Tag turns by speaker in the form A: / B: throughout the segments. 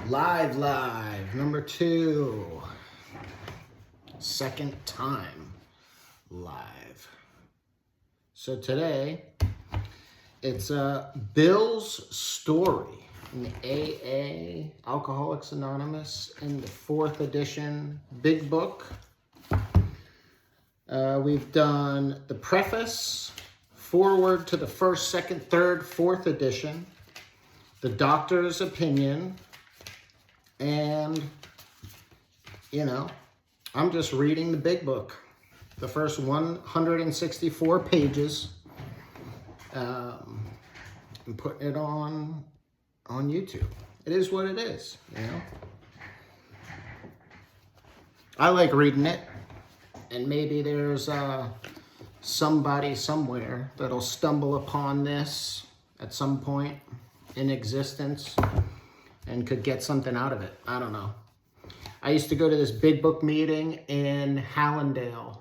A: Live, number 2. Second time live. So today, it's Bill's story in the AA, Alcoholics Anonymous, in the 4th edition, big book. We've done the preface, foreword to the 1st, 2nd, 3rd, 4th edition, the doctor's opinion, and, I'm just reading the big book, the first 164 pages, and putting it on YouTube. It is what it is, I like reading it, and maybe there's somebody somewhere that'll stumble upon this at some point in existence and could get something out of it. I don't know. I used to go to this big book meeting in Hallandale,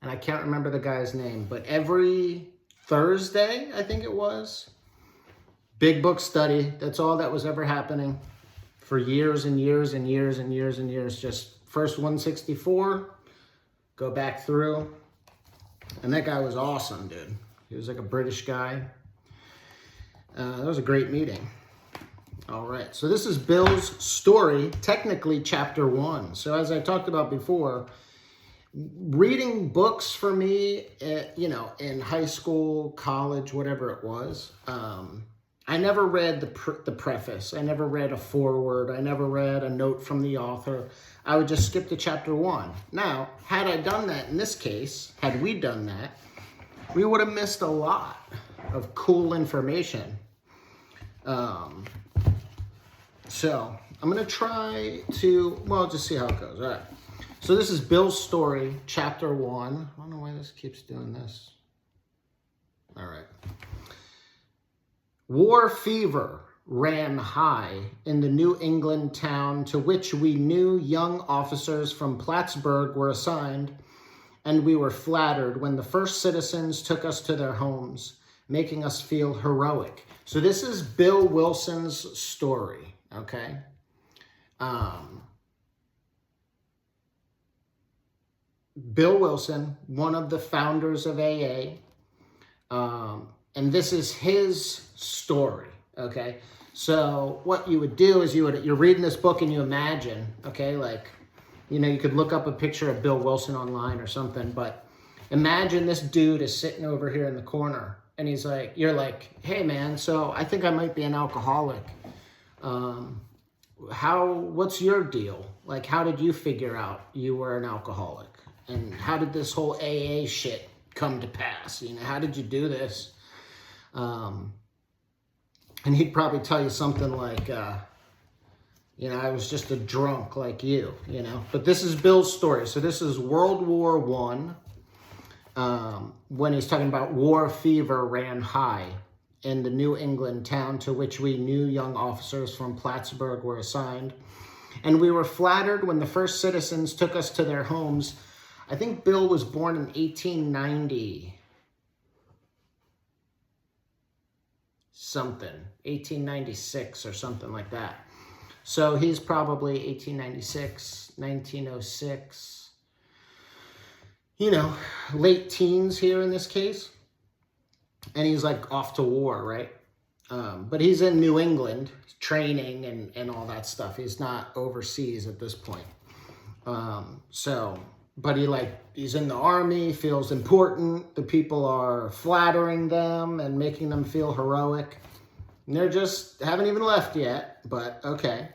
A: and I can't remember the guy's name, but every Thursday, I think it was, big book study. That's all that was ever happening for years and years and years and years and years. Just first 164, go back through. And that guy was awesome, dude. He was like a British guy. That was a great meeting. All right, so this is Bill's story, technically chapter 1. So as I talked about before, reading books for me, in high school, college, whatever it was, I never read the preface. I never read a foreword. I never read a note from the author. I would just skip to chapter 1. Now, had I done that in this case, had we done that, we would have missed a lot of cool information. So I'm going to try to, just see how it goes. All right. So this is Bill's story, chapter 1. I don't know why this keeps doing this. All right. War fever ran high in the New England town to which we knew young officers from Plattsburgh were assigned, and we were flattered when the first citizens took us to their homes, making us feel heroic. So this is Bill Wilson's story, okay? Bill Wilson, one of the founders of AA, and this is his story, okay? So what you would do is you're reading this book and you imagine, okay, like, you could look up a picture of Bill Wilson online or something, but imagine this dude is sitting over here in the corner and you're like, hey man, so I think I might be an alcoholic. What's your deal? Like, how did you figure out you were an alcoholic? And how did this whole AA shit come to pass? How did you do this? And he'd probably tell you something like, I was just a drunk like you, But this is Bill's story. So this is World War I, when he's talking about war fever ran high in the New England town to which we knew young officers from Plattsburgh were assigned. And we were flattered when the first citizens took us to their homes. I think Bill was born in 1890. Something, 1896 or something like that. So he's probably 1896, 1906, late teens here in this case. And he's like off to war, right? But he's in New England training and all that stuff. He's not overseas at this point. But he's in the army, feels important. The people are flattering them and making them feel heroic. And they're just, haven't even left yet, but okay.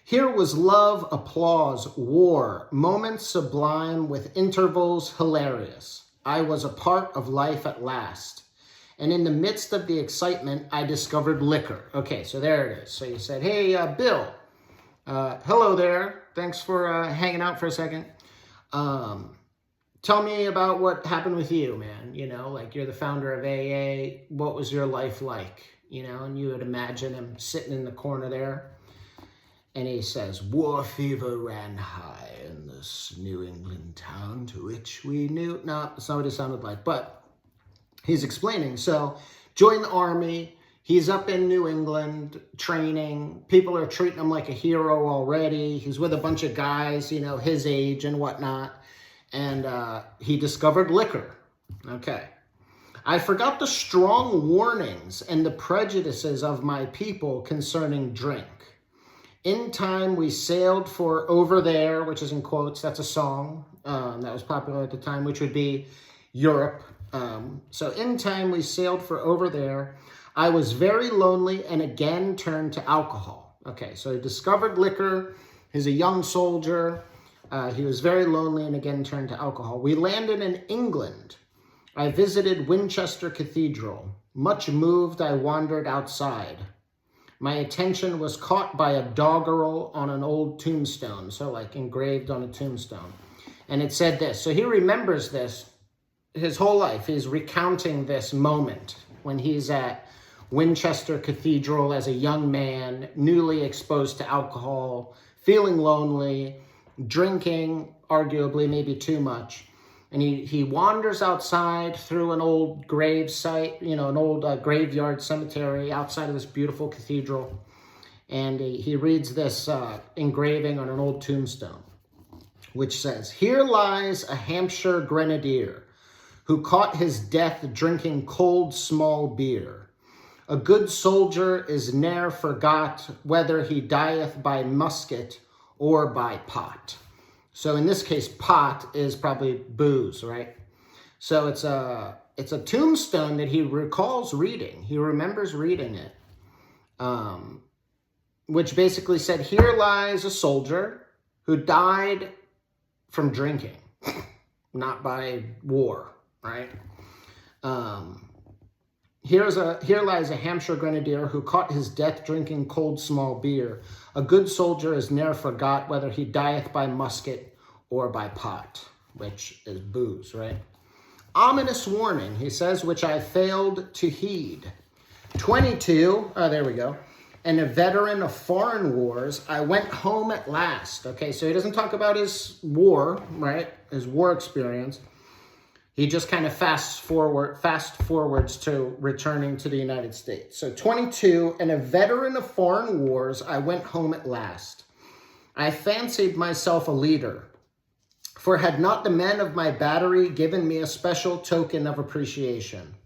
A: Here was love, applause, war, moments sublime with intervals hilarious. I was a part of life at last. And in the midst of the excitement, I discovered liquor. Okay, so there it is. So you said, hey, Bill, hello there. Thanks for hanging out for a second. Tell me about what happened with you, man. Like you're the founder of AA. What was your life like? And you would imagine him sitting in the corner there. And he says, war fever ran high in this New England town to which we knew. No, that's not what he sounded like. But he's explaining. So join the army. He's up in New England training. People are treating him like a hero already. He's with a bunch of guys, you know, his age and whatnot. And he discovered liquor. Okay. I forgot the strong warnings and the prejudices of my people concerning drink. In time, we sailed for over there, which is in quotes. That's a song that was popular at the time, which would be Europe. So in time, we sailed for over there. I was very lonely and again turned to alcohol. Okay, so he discovered liquor. He's a young soldier. He was very lonely and again turned to alcohol. We landed in England. I visited Winchester Cathedral. Much moved, I wandered outside. My attention was caught by a doggerel on an old tombstone, so like engraved on a tombstone. And it said this. So he remembers this his whole life. He's recounting this moment when he's at Winchester Cathedral as a young man, newly exposed to alcohol, feeling lonely, drinking, arguably maybe too much. And he wanders outside through an old grave site, you know, an old graveyard cemetery outside of this beautiful cathedral. And he reads this engraving on an old tombstone, which says, "Here lies a Hampshire grenadier who caught his death drinking cold small beer. A good soldier is ne'er forgot, whether he dieth by musket or by pot." So in this case, pot is probably booze, right? So it's a tombstone that he recalls reading. He remembers reading it, which basically said, here lies a soldier who died from drinking, not by war, right? Here lies a Hampshire grenadier who caught his death drinking cold small beer. A good soldier is ne'er forgot, whether he dieth by musket or by pot, which is booze, right? Ominous warning, he says, which I failed to heed. 22, there we go. And a veteran of foreign wars, I went home at last. Okay, so he doesn't talk about his war, right? His war experience. He just kind of fast forwards to returning to the United States. So 22, and a veteran of foreign wars, I went home at last. I fancied myself a leader, for had not the men of my battery given me a special token of appreciation.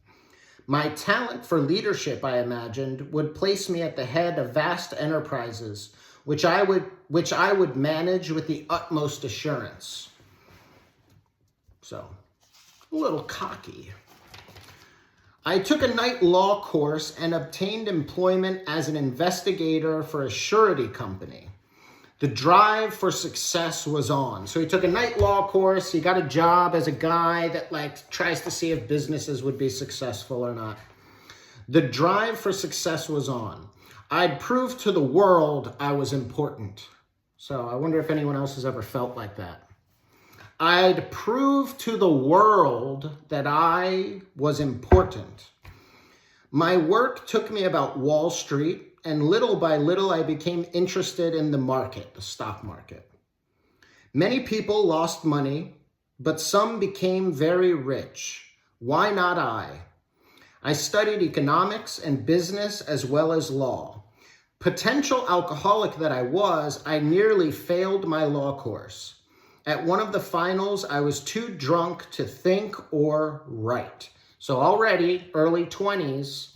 A: My talent for leadership, I imagined, would place me at the head of vast enterprises, which I would manage with the utmost assurance. So, a little cocky. I took a night law course and obtained employment as an investigator for a surety company. The drive for success was on. So he took a night law course. He got a job as a guy that tries to see if businesses would be successful or not. The drive for success was on. I'd proved to the world I was important. So I wonder if anyone else has ever felt like that. I'd prove to the world that I was important. My work took me about Wall Street, and little by little I became interested in the market, the stock market. Many people lost money, but some became very rich. Why not I? I studied economics and business as well as law. Potential alcoholic that I was, I nearly failed my law course. At one of the finals, I was too drunk to think or write. So already, early 20s,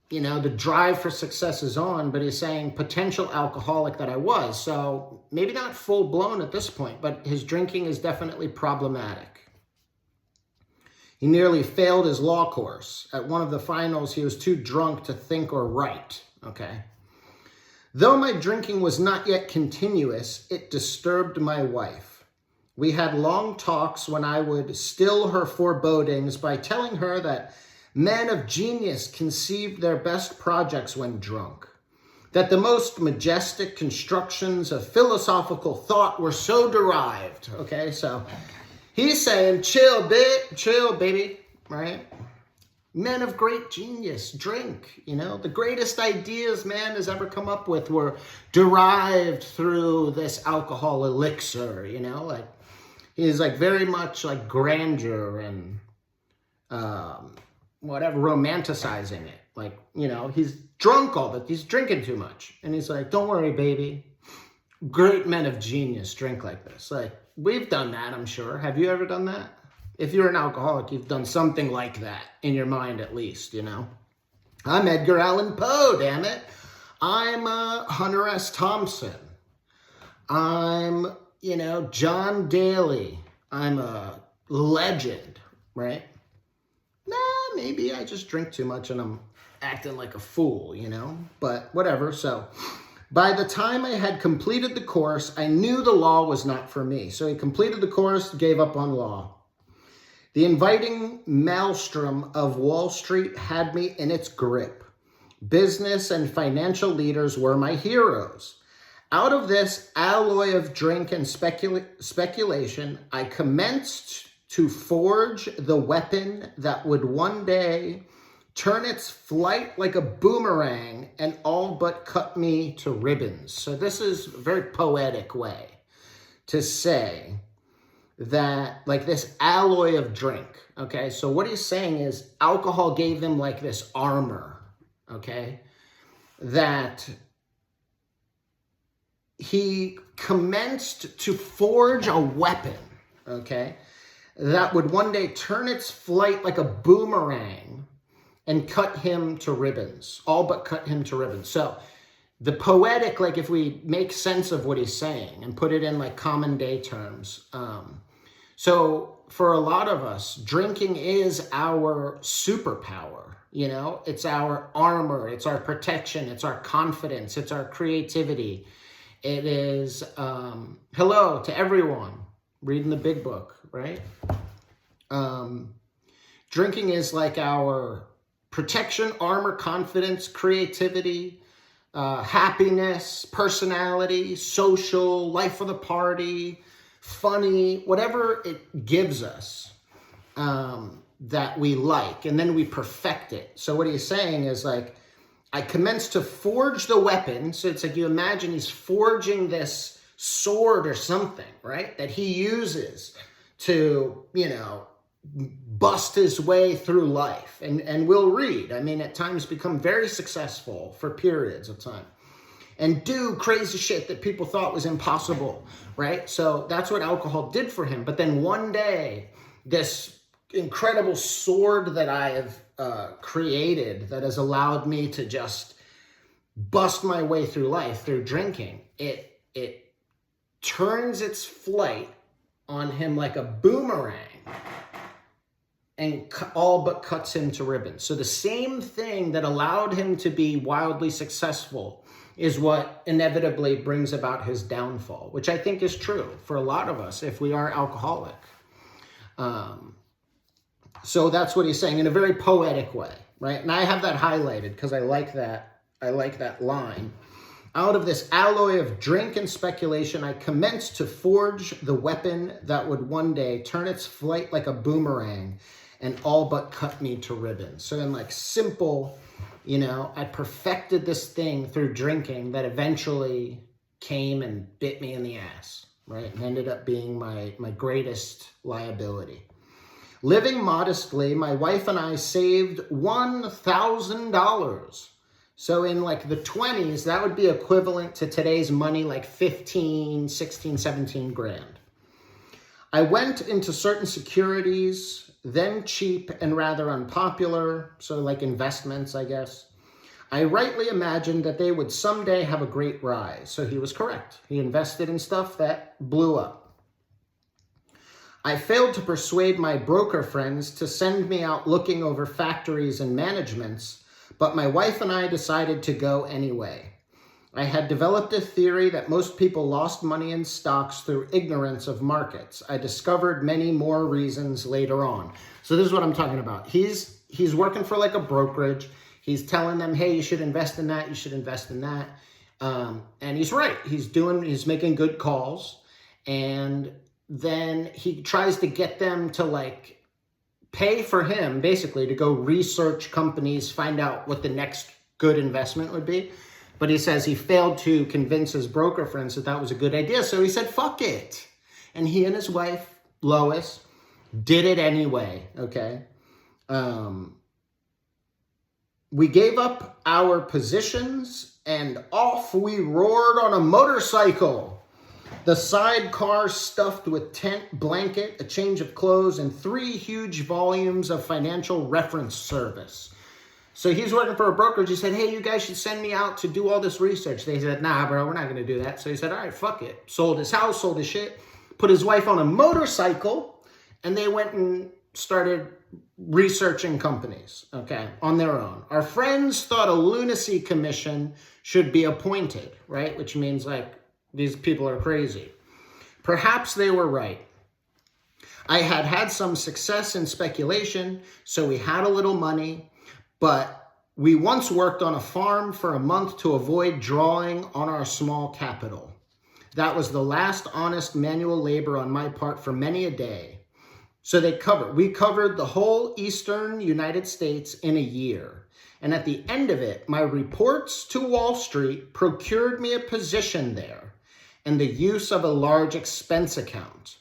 A: the drive for success is on, but he's saying potential alcoholic that I was. So maybe not full blown at this point, but his drinking is definitely problematic. He nearly failed his law course. At one of the finals, he was too drunk to think or write, okay? Though my drinking was not yet continuous, it disturbed my wife. We had long talks when I would still her forebodings by telling her that men of genius conceived their best projects when drunk, that the most majestic constructions of philosophical thought were so derived. Okay, so he's saying, chill, baby, right? Men of great genius, drink, the greatest ideas man has ever come up with were derived through this alcohol elixir, he's very much grandeur and, whatever, romanticizing it. Like, you know, he's drunk he's drinking too much. And he's like, don't worry, baby. Great men of genius drink like this. Like, we've done that, I'm sure. Have you ever done that? If you're an alcoholic, you've done something like that in your mind, at least, you know. I'm Edgar Allan Poe, damn it. I'm Hunter S. Thompson. I'm, you know, John Daly. I'm a legend, right? Nah, maybe I just drink too much and I'm acting like a fool, you know? But whatever. So by the time I had completed the course, I knew the law was not for me. So he completed the course, gave up on law. The inviting maelstrom of Wall Street had me in its grip. Business and financial leaders were my heroes. Out of this alloy of drink and speculation, I commenced to forge the weapon that would one day turn its flight like a boomerang and all but cut me to ribbons. So this is a very poetic way to say that, like, this alloy of drink, okay? So what he's saying is alcohol gave him like this armor, okay? That he commenced to forge a weapon, okay? That would one day turn its flight like a boomerang and cut him to ribbons, all but cut him to ribbons. So the poetic, like if we make sense of what he's saying and put it in like common day terms. So for a lot of us, drinking is our superpower, you know? It's our armor, it's our protection, it's our confidence, it's our creativity. It is, hello to everyone, reading the big book, right? Drinking is like our protection, armor, confidence, creativity, happiness, personality, social, life of the party, funny, whatever it gives us that we like, and then we perfect it. So what he's saying is like, I commenced to forge the weapon. So it's like you imagine he's forging this sword or something, right? That he uses to, you know, bust his way through life. And we'll read, I mean, at times become very successful for periods of time and do crazy shit that people thought was impossible, right? So that's what alcohol did for him. But then one day, this incredible sword that I have created that has allowed me to just bust my way through life through drinking, it turns its flight on him like a boomerang and all but cuts him to ribbons. So the same thing that allowed him to be wildly successful is what inevitably brings about his downfall, which I think is true for a lot of us if we are alcoholic. So that's what he's saying in a very poetic way, right? And I have that highlighted because I like that line. Out of this alloy of drink and speculation, I commenced to forge the weapon that would one day turn its flight like a boomerang and all but cut me to ribbons. So in like simple, you know, I perfected this thing through drinking that eventually came and bit me in the ass, right? And ended up being my greatest liability. Living modestly, my wife and I saved $1,000. So in like the 20s, that would be equivalent to today's money, like 15, 16, 17 grand. I went into certain securities, then cheap and rather unpopular, so like investments, I guess. I rightly imagined that they would someday have a great rise. So he was correct. He invested in stuff that blew up. I failed to persuade my broker friends to send me out looking over factories and managements, but my wife and I decided to go anyway. I had developed a theory that most people lost money in stocks through ignorance of markets. I discovered many more reasons later on. So this is what I'm talking about. He's working for like a brokerage. He's telling them, hey, you should invest in that. You should invest in that. And he's right. He's making good calls. And then he tries to get them to like pay for him basically to go research companies, find out what the next good investment would be. But he says he failed to convince his broker friends that that was a good idea. So he said, fuck it. And he and his wife, Lois, did it anyway, okay? We gave up our positions and off we roared on a motorcycle. The sidecar stuffed with tent, blanket, a change of clothes, and 3 huge volumes of financial reference service. So he's working for a brokerage. He said, hey, you guys should send me out to do all this research. They said, nah, bro, we're not going to do that. So he said, all right, fuck it. Sold his house, sold his shit, put his wife on a motorcycle, and they went and started researching companies, okay, on their own. Our friends thought a lunacy commission should be appointed, right? Which means like these people are crazy. Perhaps they were right. I had had some success in speculation, so we had a little money, but we once worked on a farm for a month to avoid drawing on our small capital. That was the last honest manual labor on my part for many a day. So we covered the whole eastern United States in a year. And at the end of it, my reports to Wall Street procured me a position there and the use of a large expense account.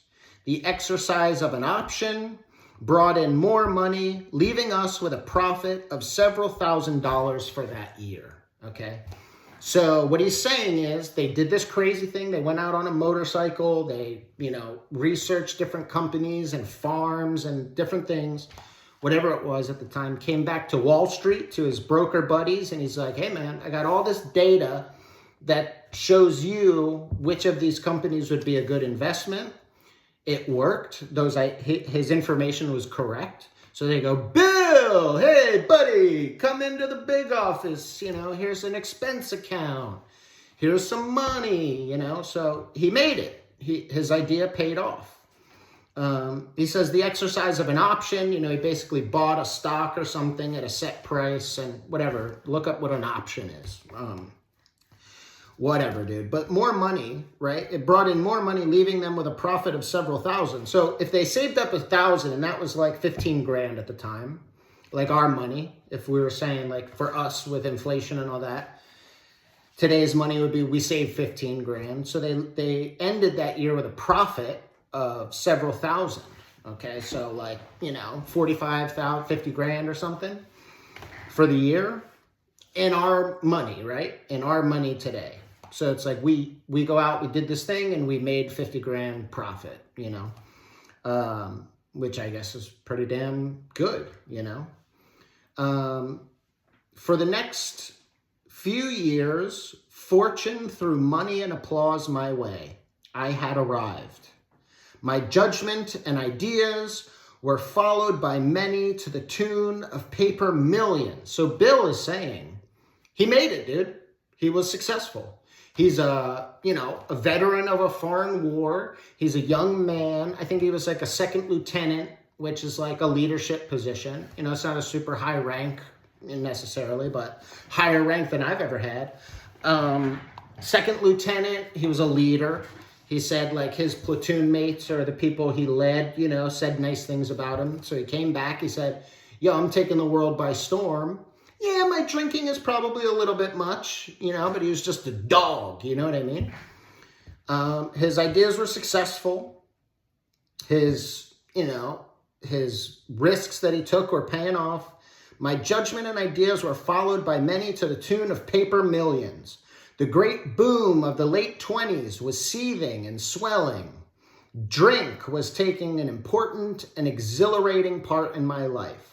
A: The exercise of an option brought in more money, leaving us with a profit of several $1,000s for that year, okay? So what he's saying is they did this crazy thing. They went out on a motorcycle. They, researched different companies and farms and different things, whatever it was at the time, came back to Wall Street to his broker buddies. And he's like, hey, man, I got all this data that shows you which of these companies would be a good investment. It worked. His information was correct. So they go, Bill, hey, buddy, come into the big office. Here's an expense account. Here's some money, So he made it. His idea paid off. He says the exercise of an option, he basically bought a stock or something at a set price and whatever. Look up what an option is. Whatever, dude. But more money, right? It brought in more money, leaving them with a profit of several thousand. So if they saved up 1,000, and that was like 15 grand at the time, like our money, if we were saying like for us with inflation and all that, today's money would be we saved 15 grand. So they ended that year with a profit of several thousand. Okay, so like, 45,000, 50 grand or something for the year in our money, right? In our money today. So it's like we go out, we did this thing, and we made 50 grand profit, which I guess is pretty damn good, For the next few years, fortune threw money and applause my way. I had arrived. My judgment and ideas were followed by many to the tune of paper millions. So Bill is saying he made it, dude. He was successful. He's a veteran of a foreign war. He's a young man. I think he was like a second lieutenant, which is like a leadership position. It's not a super high rank necessarily, but higher rank than I've ever had. Second lieutenant, he was a leader. He said like his platoon mates or the people he led, said nice things about him. So he came back. He said, yo, I'm taking the world by storm. Yeah, my drinking is probably a little bit much, but he was just a dog, you know what I mean? His ideas were successful. His risks that he took were paying off. My judgment and ideas were followed by many to the tune of paper millions. The great boom of the late 20s was seething and swelling. Drink was taking an important and exhilarating part in my life.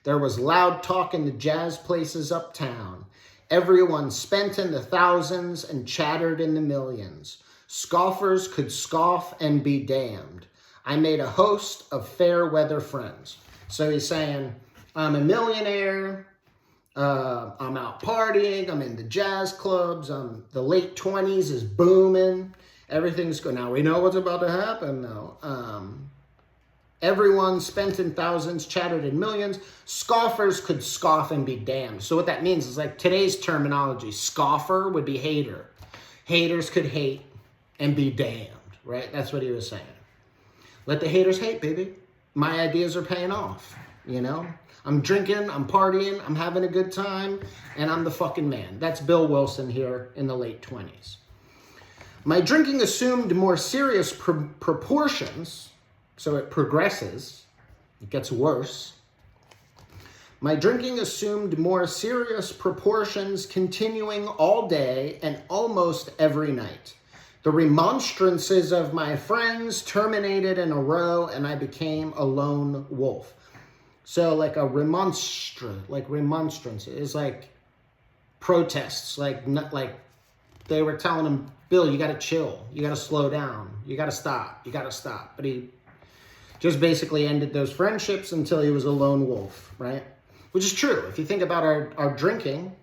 A: There was loud talk in the jazz places uptown. Everyone spent in the thousands and chattered in the millions. Scoffers could scoff and be damned. I made a host of fair weather friends. So he's saying, I'm a millionaire. I'm out partying. I'm in the jazz clubs. The late 20s is booming. Everything's good. Now we know what's about to happen though. Everyone spent in thousands, chattered in millions. Scoffers could scoff and be damned. So what that means is like today's terminology, scoffer would be hater. Haters could hate and be damned, right? That's what he was saying. Let the haters hate, baby. My ideas are paying off, I'm drinking, I'm partying, I'm having a good time, and I'm the fucking man. That's Bill Wilson here in the late 20s. My drinking assumed more serious proportions. So it progresses, it gets worse. My drinking assumed more serious proportions, continuing all day and almost every night. The remonstrances of my friends terminated in a row, and I became a lone wolf. So like a remonstrance is like protests, like they were telling him, Bill, you got to chill, you got to slow down, you got to stop. But he just basically ended those friendships until he was a lone wolf, right? Which is true. If you think about our drinking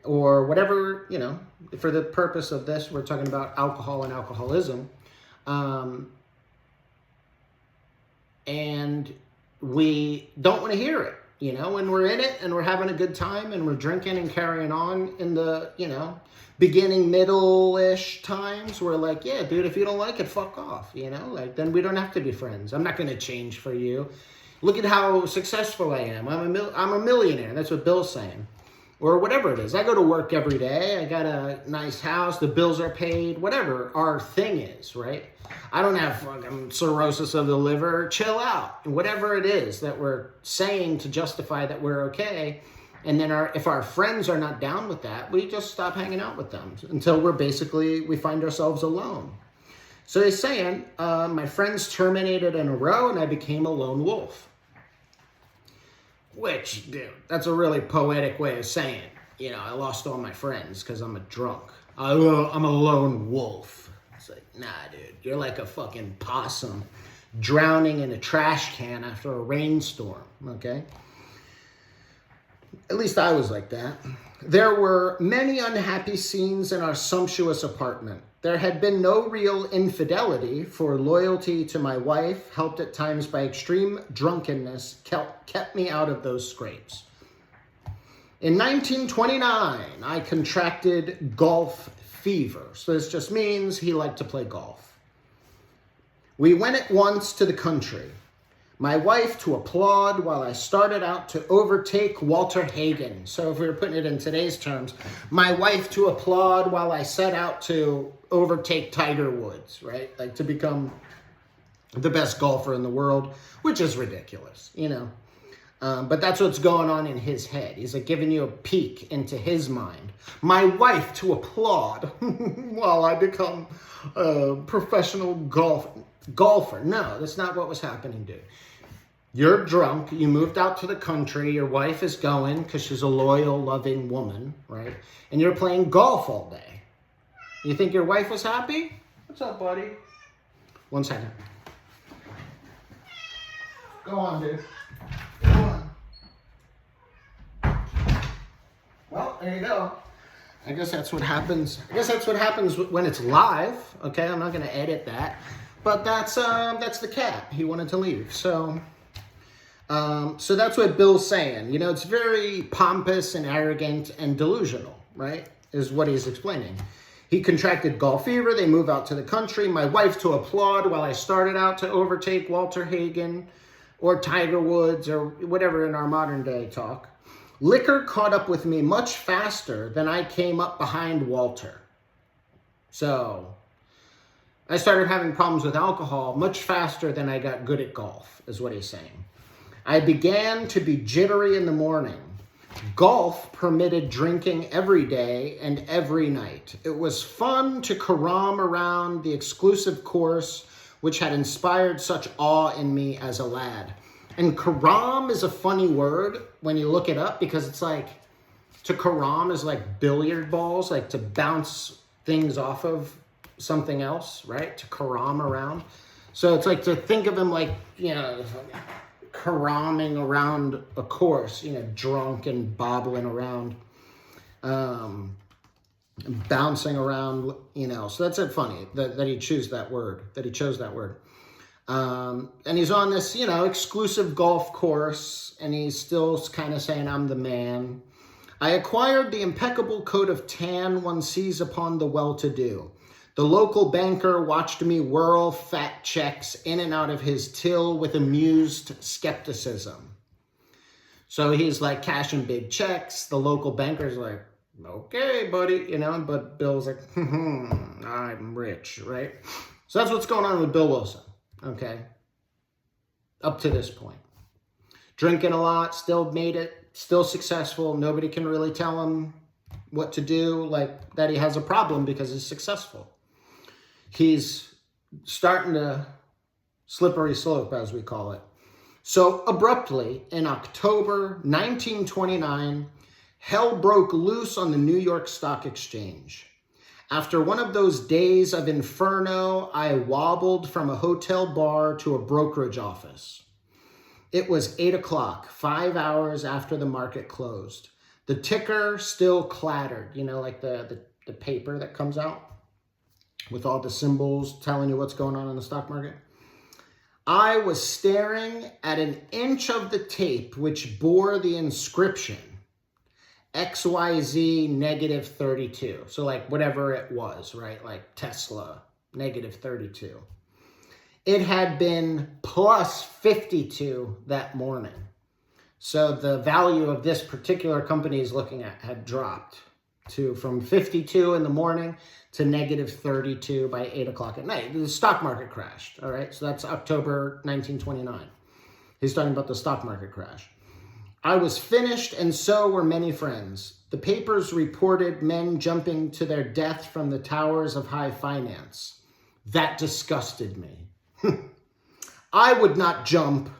A: or whatever, you know, for the purpose of this, we're talking about alcohol and alcoholism. And we don't want to hear it, you know, when we're in it and we're having a good time and we're drinking and carrying on in the, you know, beginning, middle-ish times. We're like, yeah, dude, if you don't like it, fuck off, you know, like, then we don't have to be friends. I'm not going to change for you. Look at how successful I am. I'm a millionaire. That's what Bill's saying. Or whatever it is. I go to work every day. I got a nice house. The bills are paid. Whatever our thing is, right? I don't have fucking cirrhosis of the liver. Chill out. Whatever it is that we're saying to justify that we're okay. And then if our friends are not down with that, we just stop hanging out with them until we find ourselves alone. So he's saying, my friends terminated in a row and I became a lone wolf. Which, dude, that's a really poetic way of saying, you know, I lost all my friends because I'm a drunk. I'm a lone wolf. It's like, nah, dude, you're like a fucking possum drowning in a trash can after a rainstorm, okay? At least I was like that. There were many unhappy scenes in our sumptuous apartment. There had been no real infidelity, for loyalty to my wife, helped at times by extreme drunkenness, kept me out of those scrapes. In 1929, I contracted golf fever. So this just means he liked to play golf. We went at once to the country. My wife to applaud while I started out to overtake Walter Hagen. So if we were putting it in today's terms, my wife to applaud while I set out to overtake Tiger Woods, right? Like to become the best golfer in the world, which is ridiculous, you know. But that's what's going on in his head. He's like giving you a peek into his mind. My wife to applaud while I become a professional golfer. No, that's not what was happening, dude. You're drunk. You moved out to the country. Your wife is going because she's a loyal, loving woman, right? And you're playing golf all day. You think your wife was happy? What's up, buddy? 1 second. Go on, dude. Go on. Well, there you go. I guess that's what happens. I guess that's what happens when it's live. Okay, I'm not going to edit that. But that's the cat. He wanted to leave. So that's what Bill's saying. You know, it's very pompous and arrogant and delusional, right? Is what he's explaining. He contracted golf fever. They move out to the country. My wife to applaud while I started out to overtake Walter Hagen or Tiger Woods or whatever in our modern day talk. Liquor caught up with me much faster than I came up behind Walter. So I started having problems with alcohol much faster than I got good at golf, is what he's saying. I began to be jittery in the morning. Golf permitted drinking every day and every night. It was fun to carom around the exclusive course which had inspired such awe in me as a lad. And carom is a funny word when you look it up because it's like, to carom is like billiard balls, like to bounce things off of something else, right? To carom around. So it's like to think of him like, you know, caromming around a course, you know, drunk and bobbling around, bouncing around, you know. So that's it funny that he chose that word, and he's on this, you know, exclusive golf course, and he's still kind of saying, I'm the man. I acquired the impeccable coat of tan one sees upon the well-to-do. The local banker watched me whirl fat checks in and out of his till with amused skepticism. So he's like cashing big checks. The local banker's like, okay, buddy, you know, but Bill's like, I'm rich, right? So that's what's going on with Bill Wilson, okay? Up to this point. Drinking a lot, still made it still successful. Nobody can really tell him what to do, like that he has a problem because he's successful. He's starting to slippery slope, as we call it. So abruptly, in October 1929, hell broke loose on the New York Stock Exchange. After one of those days of inferno, I wobbled from a hotel bar to a brokerage office. It was 8 o'clock, 5 hours after the market closed. The ticker still clattered, like the paper that comes out with all the symbols telling you what's going on in the stock market. I was staring at an inch of the tape which bore the inscription XYZ negative 32. So like whatever it was, right? Like Tesla, negative 32. It had been plus 52 that morning. So the value of this particular company is looking at had dropped from 52 in the morning to negative 32 by 8 o'clock at night. The stock market crashed, all right? So that's October 1929. He's talking about the stock market crash. I was finished, and so were many friends. The papers reported men jumping to their death from the towers of high finance. That disgusted me. I would not jump.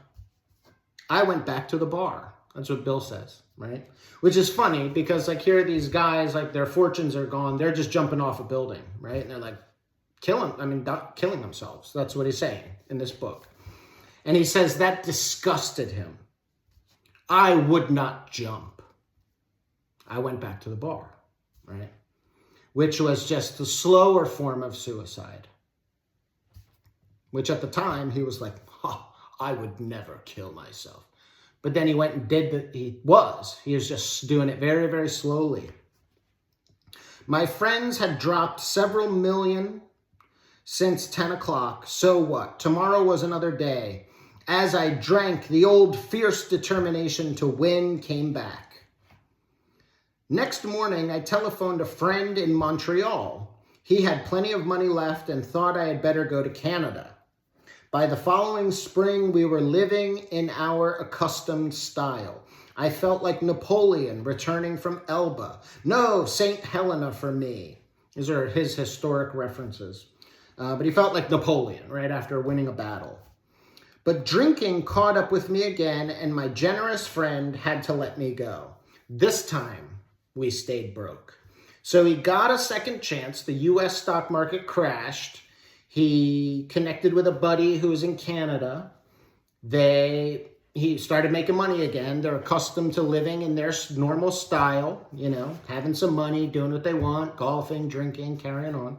A: I went back to the bar. That's what Bill says, right? Which is funny because like here are these guys, like their fortunes are gone. They're just jumping off a building, right? And they're like killing themselves. That's what he's saying in this book. And he says that disgusted him. I would not jump. I went back to the bar, right? Which was just the slower form of suicide. Which at the time he was like, I would never kill myself. But then he went and did he was just doing it very, very slowly. My friends had dropped several million since 10 o'clock. So what? Tomorrow was another day. As I drank, the old fierce determination to win came back. Next morning, I telephoned a friend in Montreal. He had plenty of money left and thought I had better go to Canada. By the following spring, we were living in our accustomed style. I felt like Napoleon returning from Elba. No, St. Helena for me. These are his historic references. But he felt like Napoleon right after winning a battle. But drinking caught up with me again, and my generous friend had to let me go. This time, we stayed broke. So he got a second chance. The U.S. stock market crashed. He connected with a buddy who was in Canada. He started making money again. They're accustomed to living in their normal style, having some money, doing what they want, golfing, drinking, carrying on.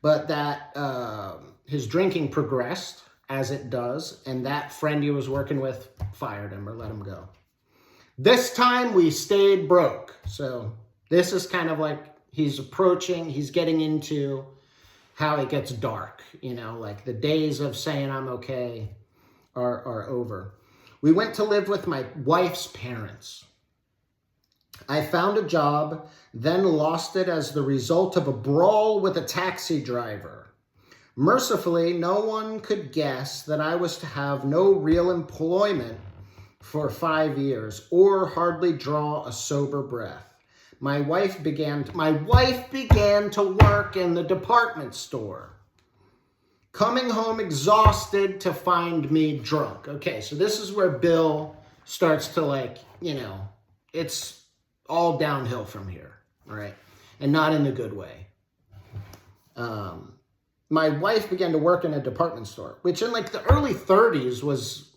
A: But that his drinking progressed, as it does, and that friend he was working with fired him or let him go. This time we stayed broke. So this is kind of like he's getting into how it gets dark, like the days of saying I'm okay are over. We went to live with my wife's parents. I found a job, then lost it as the result of a brawl with a taxi driver. Mercifully, no one could guess that I was to have no real employment for 5 years or hardly draw a sober breath. My wife began to work in the department store, coming home exhausted to find me drunk. Okay, so this is where Bill starts to it's all downhill from here, all right? And not in the good way. My wife began to work in a department store, which in the early 30s was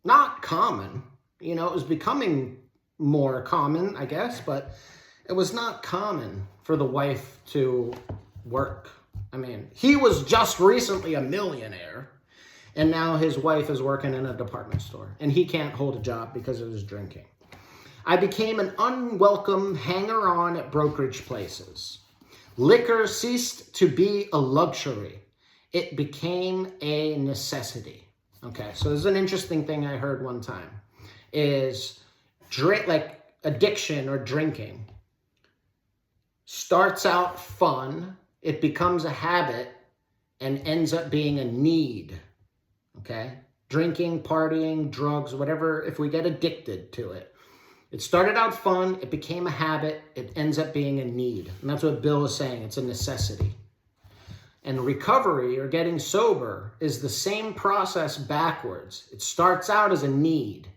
A: not common. It was becoming more common, I guess, but it was not common for the wife to work. I mean, he was just recently a millionaire, and now his wife is working in a department store, and he can't hold a job because of his drinking. I became an unwelcome hanger-on at brokerage places. Liquor ceased to be a luxury. It became a necessity. Okay, so there's an interesting thing I heard one time, is addiction or drinking starts out fun, it becomes a habit, and ends up being a need, okay? Drinking, partying, drugs, whatever, if we get addicted to it, It started out fun, it became a habit, it ends up being a need. And that's what Bill is saying, it's a necessity. And recovery, or getting sober, is the same process backwards. It starts out as a need.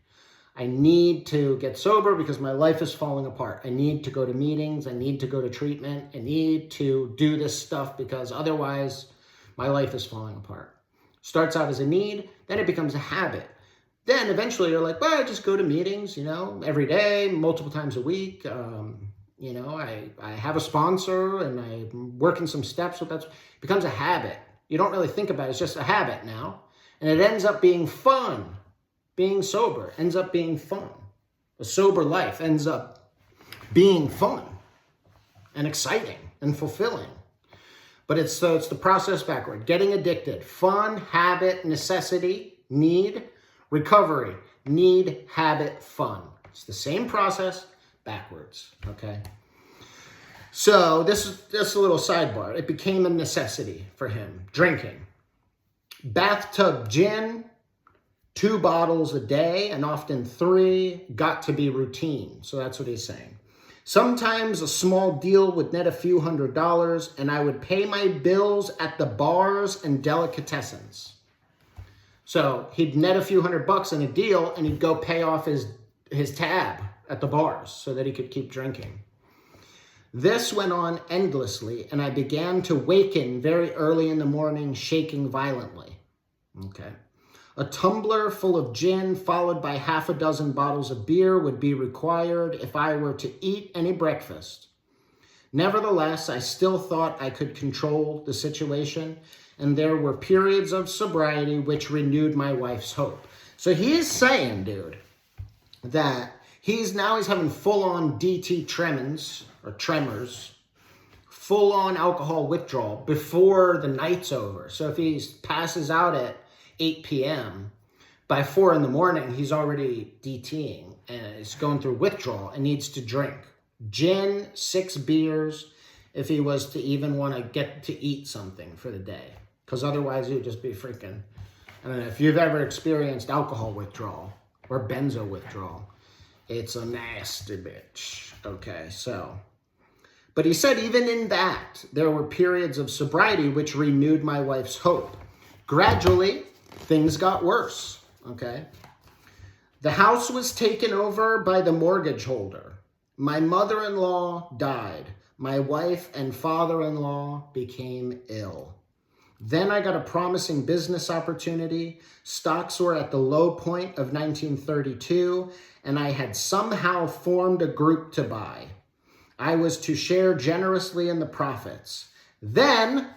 A: I need to get sober because my life is falling apart. I need to go to meetings, I need to go to treatment, I need to do this stuff because otherwise my life is falling apart. Starts out as a need, then it becomes a habit. Then eventually you're like, well, I just go to meetings, every day, multiple times a week. I have a sponsor and I'm working some steps with that. It becomes a habit. You don't really think about it. It's just a habit now. And it ends up being fun. Being sober ends up being fun. A sober life ends up being fun and exciting and fulfilling. But it's the process backward. Getting addicted. Fun, habit, necessity, need. Recovery, need, habit, fun. It's the same process backwards, okay? So this is just a little sidebar. It became a necessity for him, drinking. Bathtub gin, 2 bottles a day, and often 3, got to be routine. So that's what he's saying. Sometimes a small deal would net a few $100s, and I would pay my bills at the bars and delicatessens. So he'd net a few $100 in a deal and he'd go pay off his tab at the bars so that he could keep drinking. This went on endlessly and I began to waken very early in the morning, shaking violently. Okay. A tumbler full of gin followed by half a dozen bottles of beer would be required if I were to eat any breakfast. Nevertheless, I still thought I could control the situation, and there were periods of sobriety which renewed my wife's hope. So he is saying, dude, that he's having full-on DT tremors, full-on alcohol withdrawal before the night's over. So if he passes out at 8 p.m., by 4 in the morning, he's already DTing and he's going through withdrawal and needs to drink. Gin, 6 beers, if he was to even want to get to eat something for the day. Because otherwise he would just be freaking, I don't know, if you've ever experienced alcohol withdrawal or benzo withdrawal, it's a nasty bitch. Okay, so. But he said even in that, there were periods of sobriety which renewed my wife's hope. Gradually, things got worse, okay? The house was taken over by the mortgage holder. My mother-in-law died. My wife and father-in-law became ill. Then I got a promising business opportunity. Stocks were at the low point of 1932, and I had somehow formed a group to buy. I was to share generously in the profits. Then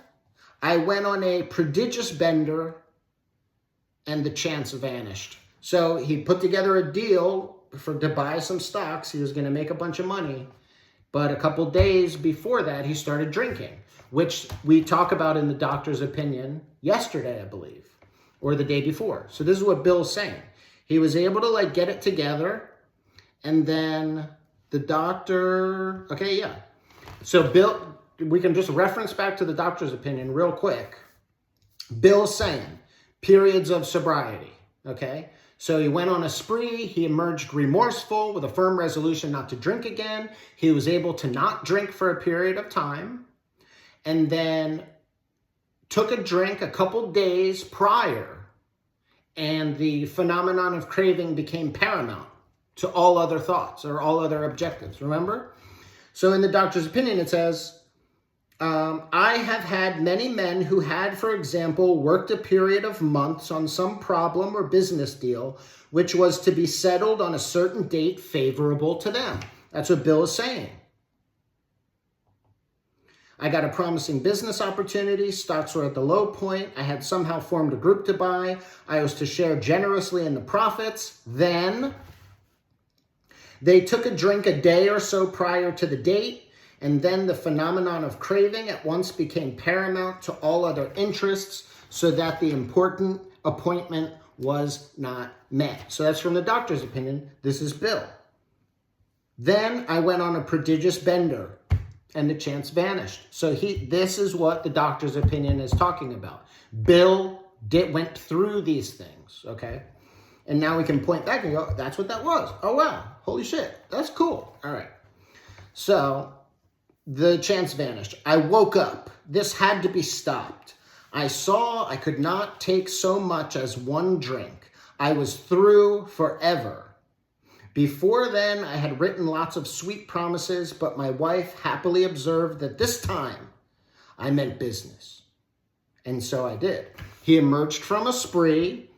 A: I went on a prodigious bender, and the chance vanished. So he put together a deal to buy some stocks. He was going to make a bunch of money. But a couple days before that, he started drinking, which we talk about in the doctor's opinion yesterday, I believe, or the day before. So this is what Bill's saying. He was able to get it together, and then the doctor, okay, yeah. So Bill, we can just reference back to the doctor's opinion real quick. Bill's saying periods of sobriety, okay? So he went on a spree. He emerged remorseful with a firm resolution not to drink again. He was able to not drink for a period of time, and then took a drink a couple days prior, and the phenomenon of craving became paramount to all other thoughts or all other objectives, remember? So in the doctor's opinion, it says, I have had many men who had, for example, worked a period of months on some problem or business deal, which was to be settled on a certain date favorable to them. That's what Bill is saying. I got a promising business opportunity. Stocks were at the low point. I had somehow formed a group to buy. I was to share generously in the profits. Then they took a drink a day or so prior to the date. And then the phenomenon of craving at once became paramount to all other interests, so that the important appointment was not met. So that's from the doctor's opinion. This is Bill. Then I went on a prodigious bender, and the chance vanished. So this is what the doctor's opinion is talking about. Bill went through these things, okay? And now we can point back and go, that's what that was. Oh, wow. Holy shit. That's cool. All right. So the chance vanished. I woke up. This had to be stopped. I saw I could not take so much as one drink. I was through forever. Before then, I had written lots of sweet promises, but my wife happily observed that this time I meant business. And so I did. He emerged from a spree,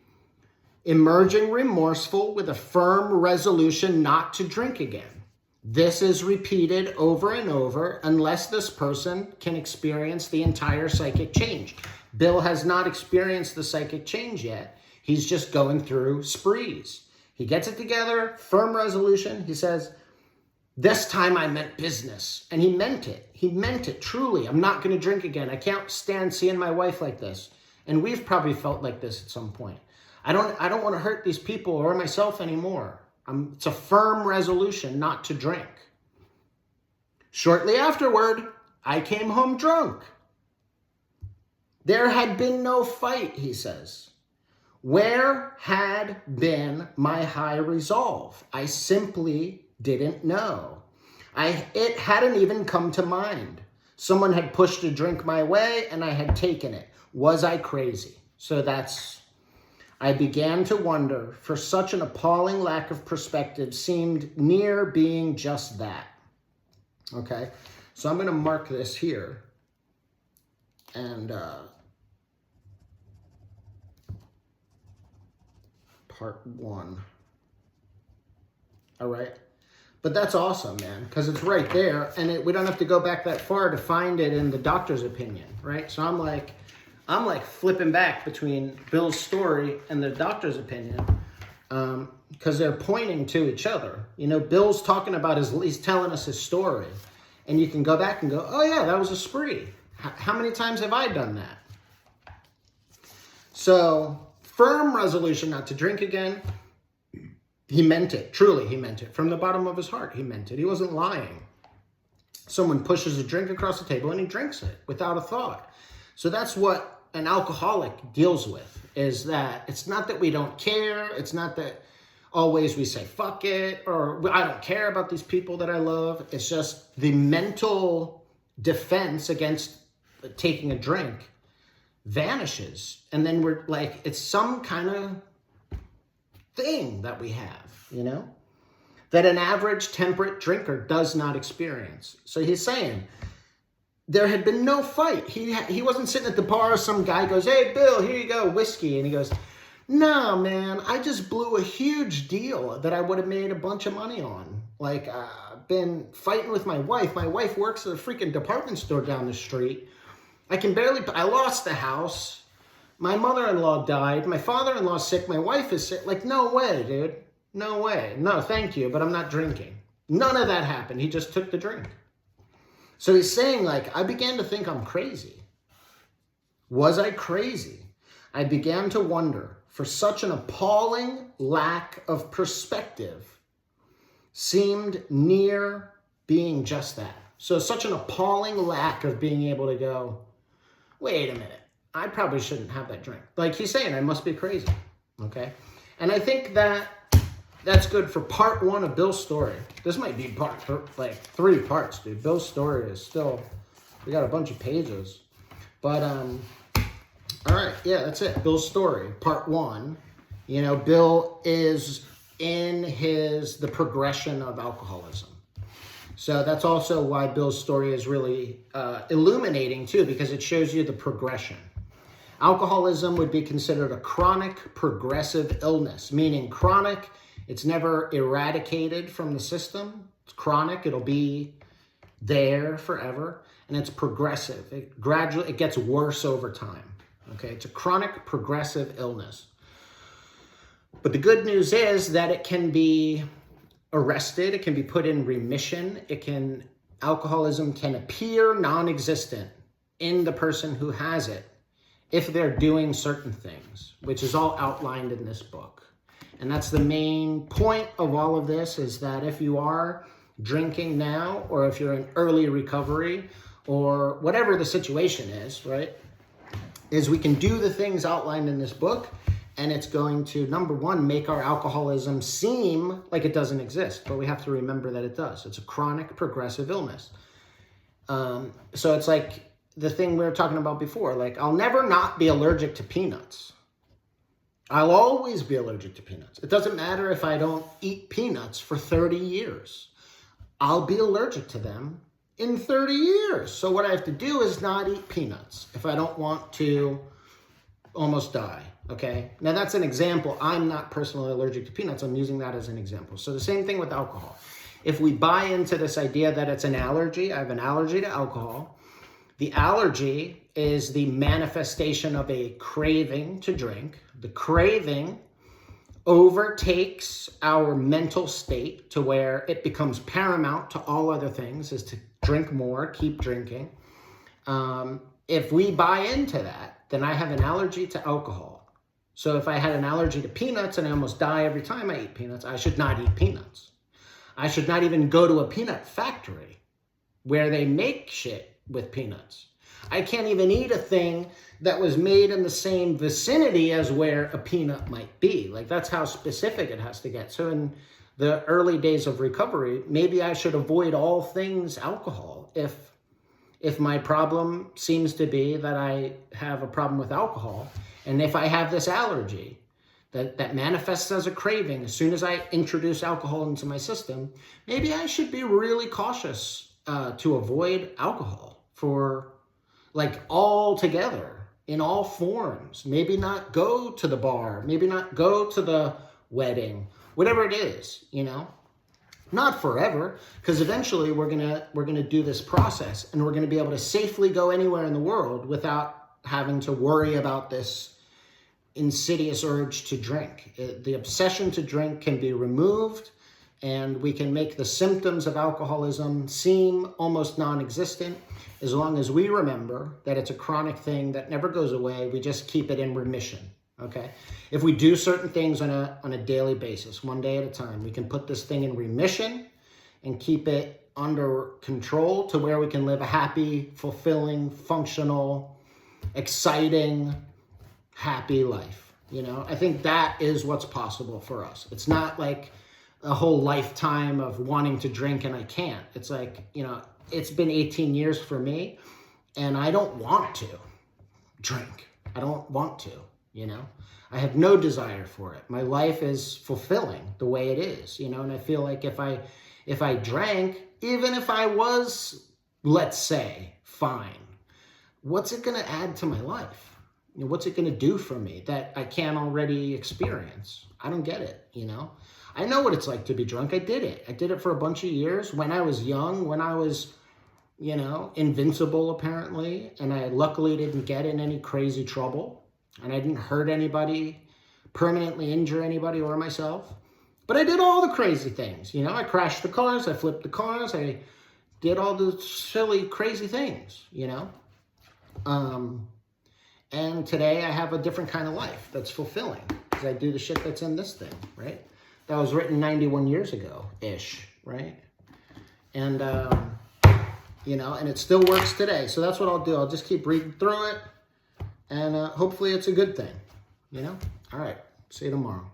A: emerging remorseful with a firm resolution not to drink again. This is repeated over and over unless this person can experience the entire psychic change. Bill has not experienced the psychic change yet. He's just going through sprees. He gets it together, firm resolution. He says, this time I meant business. And he meant it. He meant it truly. I'm not going to drink again. I can't stand seeing my wife like this. And we've probably felt like this at some point. I don't want to hurt these people or myself anymore. It's a firm resolution not to drink. Shortly afterward, I came home drunk. There had been no fight, he says. Where had been my high resolve? I simply didn't know. It hadn't even come to mind. Someone had pushed a drink my way and I had taken it. Was I crazy? So I began to wonder, for such an appalling lack of perspective seemed near being just that. Okay, so I'm going to mark this here. And part 1. All right. But that's awesome, man, because it's right there. And we don't have to go back that far to find it in the doctor's opinion, right? So I'm like flipping back between Bill's story and the doctor's opinion because they're pointing to each other. You know, Bill's talking about he's telling us his story. And you can go back and go, oh, yeah, that was a spree. How many times have I done that? So, firm resolution not to drink again. He meant it. Truly, he meant it. From the bottom of his heart, he meant it. He wasn't lying. Someone pushes a drink across the table and he drinks it without a thought. So that's what an alcoholic deals with, is that it's not that we don't care. It's not that always we say, fuck it, or I don't care about these people that I love. It's just the mental defense against taking a drink vanishes. And then we're like, it's some kind of thing that we have, you know, that an average temperate drinker does not experience. So he's saying there had been no fight. He wasn't sitting at the bar. Some guy goes, hey, Bill, here you go, whiskey. And he goes, no, man, I just blew a huge deal that I would have made a bunch of money on. Like, I've been fighting with my wife. My wife works at a freaking department store down the street. I lost the house. My mother-in-law died. My father-in-law's sick. My wife is sick. Like, no way, dude. No way. No, thank you, but I'm not drinking. None of that happened. He just took the drink. So he's saying, like, I began to think I'm crazy. Was I crazy? I began to wonder, for such an appalling lack of perspective seemed near being just that. So such an appalling lack of being able to go, wait a minute. I probably shouldn't have that drink. Like he's saying, I must be crazy, okay? And I think that's good for part 1 of Bill's story. This might be like 3 parts, dude. Bill's story is still, we got a bunch of pages. But, all right, yeah, that's it. Bill's story, part 1. You know, Bill is in the progression of alcoholism. So that's also why Bill's story is really illuminating, too, because it shows you the progression. Alcoholism would be considered a chronic progressive illness, meaning chronic, it's never eradicated from the system. It's chronic, it'll be there forever, and it's progressive. It gets worse over time. Okay, it's a chronic progressive illness. But the good news is that it can be arrested, it can be put in remission, alcoholism can appear non-existent in the person who has it if they're doing certain things, which is all outlined in this book. And that's the main point of all of this, is that if you are drinking now, or if you're in early recovery, or whatever the situation is, right, is we can do the things outlined in this book And it's going to, number one, make our alcoholism seem like it doesn't exist. But we have to remember that it does. It's a chronic progressive illness. So it's like the thing we were talking about before. Like, I'll never not be allergic to peanuts. I'll always be allergic to peanuts. It doesn't matter if I don't eat peanuts for 30 years. I'll be allergic to them in 30 years. So what I have to do is not eat peanuts if I don't want to almost die, okay? Now that's an example. I'm not personally allergic to peanuts. I'm using that as an example. So the same thing with alcohol. If we buy into this idea that it's an allergy, I have an allergy to alcohol. The allergy is the manifestation of a craving to drink. The craving overtakes our mental state to where it becomes paramount to all other things, is to drink more, keep drinking. If we buy into that, then I have an allergy to alcohol. So if I had an allergy to peanuts and I almost die every time I eat peanuts, I should not eat peanuts. I should not even go to a peanut factory where they make shit with peanuts. I can't even eat a thing that was made in the same vicinity as where a peanut might be. Like, that's how specific it has to get. So in the early days of recovery, maybe I should avoid all things alcohol if my problem seems to be that I have a problem with alcohol. And if I have this allergy that manifests as a craving as soon as I introduce alcohol into my system, maybe I should be really cautious to avoid alcohol for, like, all together, in all forms. Maybe not go to the bar, maybe not go to the wedding, whatever it is, you know? Not forever, because eventually we're gonna do this process, and we're gonna be able to safely go anywhere in the world without having to worry about this insidious urge to drink. The obsession to drink can be removed, and we can make the symptoms of alcoholism seem almost non-existent as long as we remember that it's a chronic thing that never goes away. We just keep it in remission, okay? If we do certain things on a daily basis, one day at a time, we can put this thing in remission and keep it under control to where we can live a happy, fulfilling, functional, exciting, happy life. You know, I think that is what's possible for us. It's not like a whole lifetime of wanting to drink and I can't. It's like, you know, it's been 18 years for me and I don't want to drink. I don't want to, you know. I have no desire for it. My life is fulfilling the way it is, you know, and I feel like if I drank, even if I was, let's say, fine, what's it going to add to my life? You know, what's it going to do for me that I can't already experience? I don't get it, you know. I know what it's like to be drunk. I did it. I did it for a bunch of years when I was young, when I was, you know, invincible apparently, and I luckily didn't get in any crazy trouble, and I didn't hurt anybody, permanently injure anybody or myself. But I did all the crazy things, you know. I crashed the cars, I flipped the cars, I did all the silly, crazy things, you know. And today I have a different kind of life that's fulfilling because I do the shit that's in this thing, right? That was written 91 years ago-ish, right? And, you know, and it still works today. So that's what I'll do. I'll just keep reading through it, and hopefully it's a good thing, you know? All right. See you tomorrow.